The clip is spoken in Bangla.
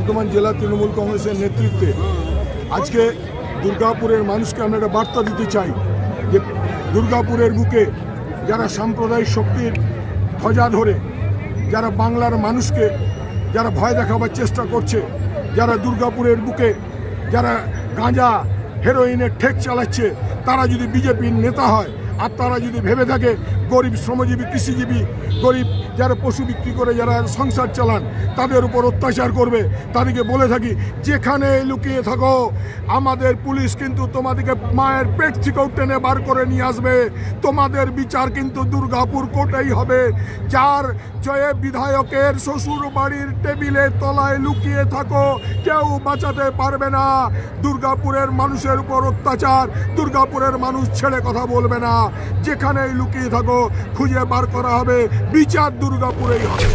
বর্ধমান জেলা তৃণমূল কংগ্রেসের নেতৃত্বে আজকে দুর্গাপুরের মানুষকে আমরা একটা বার্তা দিতে চাই যে দুর্গাপুরের বুকে যারা সাম্প্রদায়িক শক্তির ধ্বজা ধরে যারা বাংলার মানুষকে যারা ভয় দেখাবার চেষ্টা করছে, যারা দুর্গাপুরের বুকে যারা গাঁজা হেরোইনের ঠেক চালাচ্ছে, তারা যদি বিজেপির নেতা হয় আর তারা যদি ভেবে থাকে গরিব শ্রমজীবী কৃষিজীবী গরিব যারা পশু বিক্রি করে যারা সংসার চালান তাদের উপর অত্যাচার করবে, তাদেরকে বলে থাকি যেখানে লুকিয়ে থাকো আমাদের পুলিশ কিন্তু তোমাদেরকে মায়ের পেট থেকেও টেনে বার করে নিয়ে আসবে। তোমাদের বিচার কিন্তু দুর্গাপুর কোর্টেই হবে। যার জয়ে বিধায়কের শ্বশুর বাড়ির টেবিলের তলায় লুকিয়ে থাকো, কেউ বাঁচাতে পারবে না। দুর্গাপুরের মানুষের উপর অত্যাচার দুর্গাপুরের মানুষ ছেড়ে কথা বলবে না। যেখানেই লুকিয়ে থাকো খুঁজে বার করা হবে, বিচার দুর্গাপুরেই হবে।